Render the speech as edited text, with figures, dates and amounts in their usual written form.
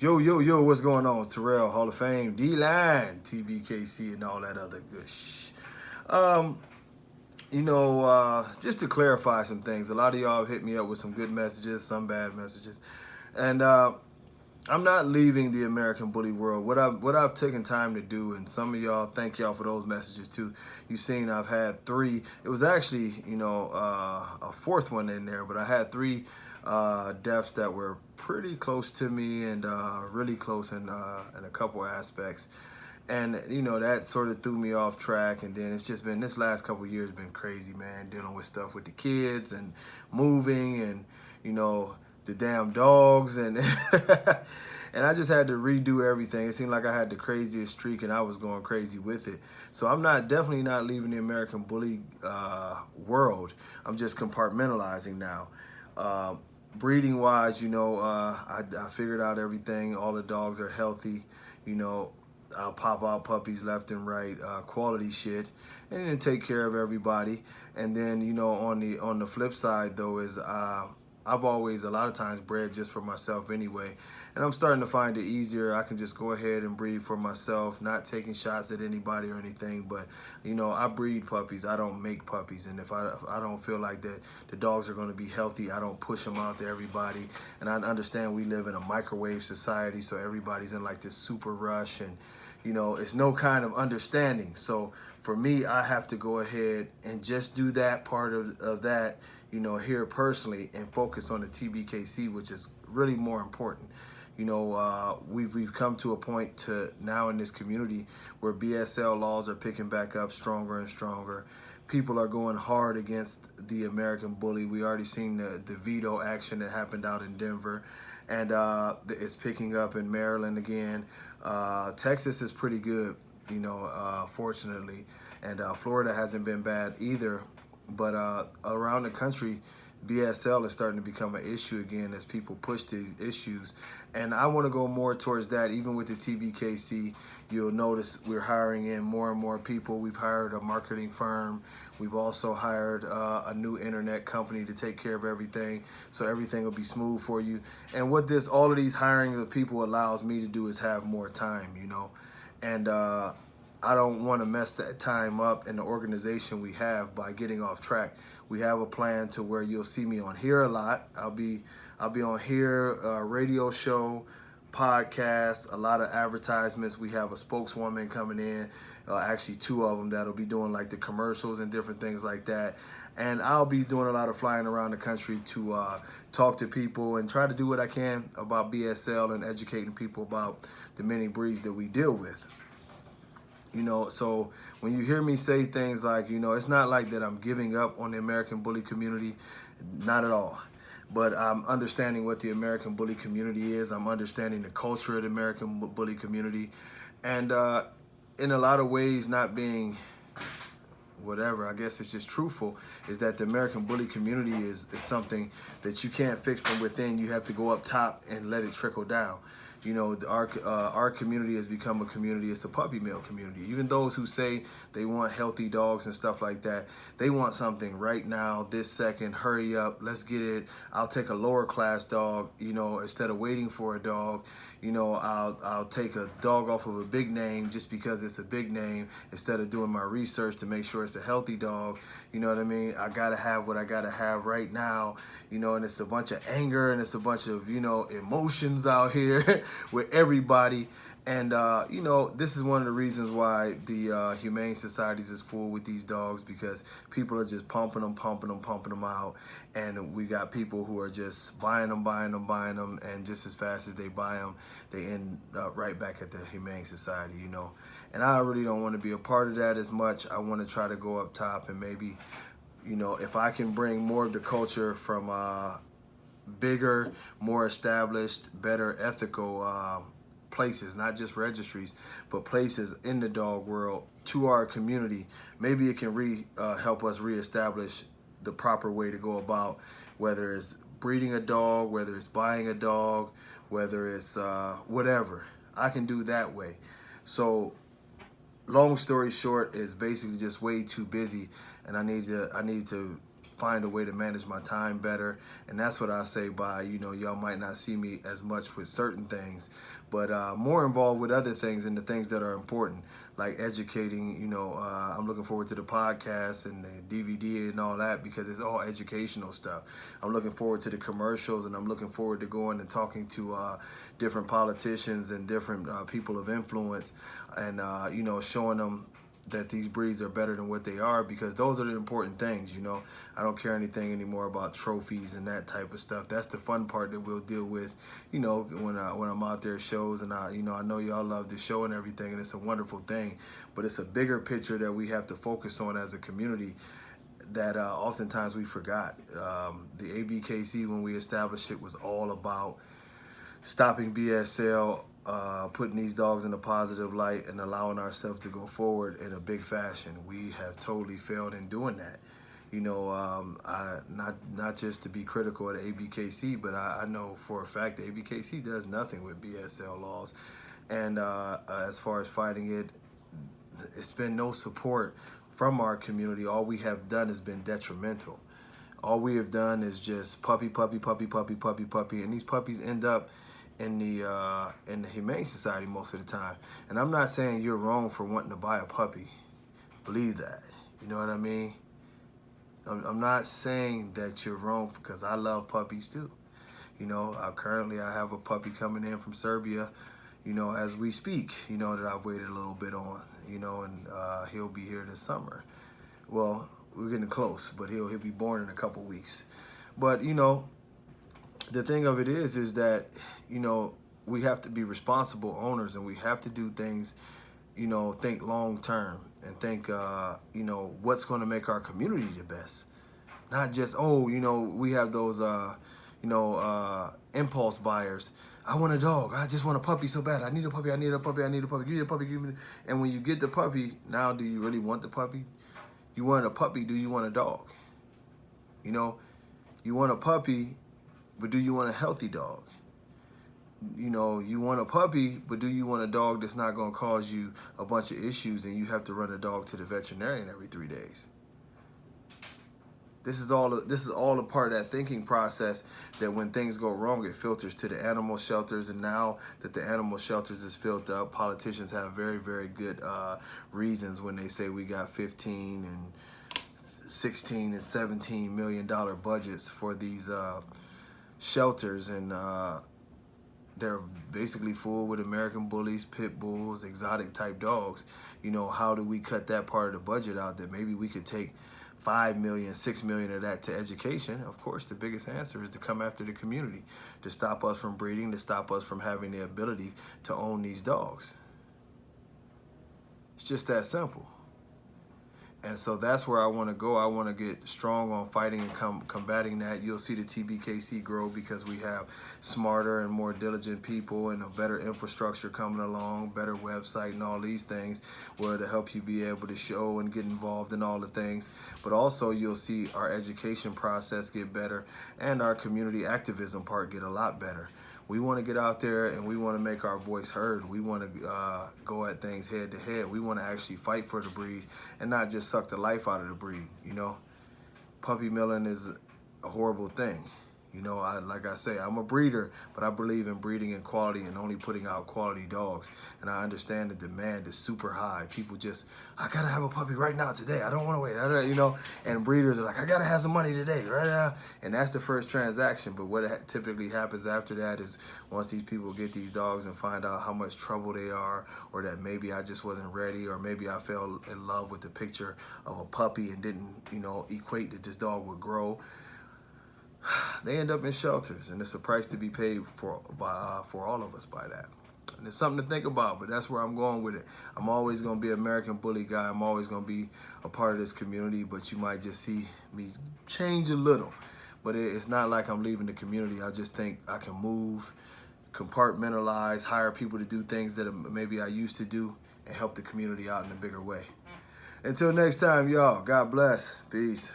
Yo, yo, yo, what's going on? Terrell, Hall of Fame, D-Line, TBKC, and all that other good shh. Um, just to clarify some things, a lot of y'all have hit me up with some good messages, some bad messages. And I'm not leaving the American bully world. What I've taken time to do, and some of y'all, thank y'all for those messages too. You've seen I've had three. It was actually, a fourth one in there, but I had three deaths that were pretty close to me and really close in a couple aspects. And that sort of threw me off track. And then it's just been this last couple of years been crazy, man. Dealing with stuff with the kids and moving and the damn dogs and and I just had to redo everything. It seemed like I had the craziest streak and I was going crazy with it. So I'm definitely not leaving the American bully world. I'm just compartmentalizing now. Breeding wise, I figured out everything. All the dogs are healthy. I'll pop out puppies left and right, quality shit, and then take care of everybody. And then on the flip side though is I've always a lot of times bred just for myself anyway, and I'm starting to find it easier. I can just go ahead and breed for myself, not taking shots at anybody or anything. But I breed puppies. I don't make puppies, and if I don't feel like that the dogs are going to be healthy, I don't push them out to everybody. And I understand we live in a microwave society, so everybody's in like this super rush, and it's no kind of understanding. So for me, I have to go ahead and just do that part of that, here personally, and focus on the TBKC, which is really more important. We've come to a point to now in this community where BSL laws are picking back up stronger and stronger. People are going hard against the American bully. We already seen the veto action that happened out in Denver, and it's picking up in Maryland again. Texas is pretty good, fortunately, and Florida hasn't been bad either. But around the country, BSL is starting to become an issue again as people push these issues. And I want to go more towards that. Even with the TBKC, you'll notice we're hiring in more and more people. We've hired a marketing firm. We've also hired a new internet company to take care of everything, so everything will be smooth for you. And what all of these hiring of people allows me to do is have more time, and I don't want to mess that time up in the organization we have by getting off track. We have a plan to where you'll see me on here a lot. I'll be on here, radio show, podcast, a lot of advertisements. We have a spokeswoman coming in, actually two of them that'll be doing like the commercials and different things like that. And I'll be doing a lot of flying around the country to talk to people and try to do what I can about BSL and educating people about the many breeds that we deal with. So when you hear me say things like, it's not like that I'm giving up on the American bully community, not at all. But I'm understanding what the American bully community is. I'm understanding the culture of the American bully community. And in a lot of ways, not being whatever, I guess it's just truthful, is that the American bully community is something that you can't fix from within. You have to go up top and let it trickle down. Our community has become a community. It's a puppy mill community. Even those who say they want healthy dogs and stuff like that, they want something right now, this second. Hurry up, let's get it. I'll take a lower class dog. Instead of waiting for a dog. I'll take a dog off of a big name just because it's a big name, instead of doing my research to make sure it's a healthy dog. You know what I mean? I gotta have what I gotta have right now. And it's a bunch of anger and it's a bunch of emotions out here with everybody. And this is one of the reasons why the humane societies is full with these dogs, because people are just pumping them out. And we got people who are just buying them, and just as fast as they buy them, they end up right back at the humane society. And I really don't want to be a part of that as much. I want to try to go up top and maybe if I can bring more of the culture from bigger, more established, better ethical places, not just registries, but places in the dog world to our community, maybe it can help us reestablish the proper way to go about, whether it's breeding a dog, whether it's buying a dog, whether it's whatever. I can do that way. So long story short is basically just way too busy, and I need to find a way to manage my time better. And that's what I say by, you know, y'all might not see me as much with certain things, but more involved with other things and the things that are important, like educating. You know, I'm looking forward to the podcast and the DVD and all that because it's all educational stuff. I'm looking forward to the commercials, and I'm looking forward to going and talking to different politicians and different people of influence, and you know, showing them that these breeds are better than what they are, because those are the important things. You know, I don't care anything anymore about trophies and that type of stuff. That's the fun part that we'll deal with, you know, when I'm out there at shows. And I know y'all love the show and everything, and it's a wonderful thing, but it's a bigger picture that we have to focus on as a community that oftentimes we forgot. The ABKC, when we established it, was all about stopping BSL, putting these dogs in a positive light and allowing ourselves to go forward in a big fashion. We have totally failed in doing that. You know, not just to be critical of the ABKC, but I know for a fact the ABKC does nothing with BSL laws. And as far as fighting it, it's been no support from our community. All we have done has been detrimental. All we have done is just puppy, puppy, puppy, puppy, puppy, puppy, and these puppies end up in the Humane Society most of the time. And I'm not saying you're wrong for wanting to buy a puppy. Believe that. You know what I mean? I'm not saying that you're wrong, because I love puppies too. You know, currently I have a puppy coming in from Serbia, you know, as we speak, you know, that I've waited a little bit on, you know, and he'll be here this summer. Well, we're getting close, but he'll be born in a couple weeks. But, you know, the thing of it is that, you know, we have to be responsible owners, and we have to do things, you know, think long term, and think, you know, what's going to make our community the best. Not just, oh, you know, we have those, you know, impulse buyers. I want a dog. I just want a puppy so bad. I need a puppy. I need a puppy. I need a puppy. Give me a puppy. Give me. And when you get the puppy, now do you really want the puppy? You want a puppy? Do you want a dog? You know, you want a puppy, but do you want a healthy dog? You know, you want a puppy, but do you want a dog that's not going to cause you a bunch of issues and you have to run a dog to the veterinarian every 3 days? This is all a part of that thinking process, that when things go wrong, it filters to the animal shelters. And now that the animal shelters is filled up, politicians have very, very good reasons when they say we got 15 and 16 and 17 million dollar budgets for these shelters, and they're basically full with American bullies, pit bulls, exotic type dogs. You know, how do we cut that part of the budget out? That maybe we could take 5 million, 6 million of that to education. Of course, the biggest answer is to come after the community, to stop us from breeding, to stop us from having the ability to own these dogs. It's just that simple. And so that's where I want to go. I want to get strong on fighting and combating that. You'll see the TBKC grow because we have smarter and more diligent people and a better infrastructure coming along, better website and all these things, where to help you be able to show and get involved in all the things. But also you'll see our education process get better, and our community activism part get a lot better. We want to get out there and we want to make our voice heard. We want to go at things head to head. We want to actually fight for the breed and not just suck the life out of the breed. You know, puppy milling is a horrible thing. You know, like I say, I'm a breeder, but I believe in breeding and quality and only putting out quality dogs. And I understand the demand is super high. People just, I gotta have a puppy right now, today. I don't want to wait. You know, and breeders are like, I gotta have some money today, right now. And that's the first transaction. But what typically happens after that is, once these people get these dogs and find out how much trouble they are, or that maybe I just wasn't ready, or maybe I fell in love with the picture of a puppy and didn't, you know, equate that this dog would grow, they end up in shelters, and it's a price to be paid for all of us by that. And it's something to think about, but that's where I'm going with it. I'm always going to be an American bully guy. I'm always going to be a part of this community, but you might just see me change a little. But it's not like I'm leaving the community. I just think I can move, compartmentalize, hire people to do things that maybe I used to do, and help the community out in a bigger way. Until next time, y'all, God bless. Peace.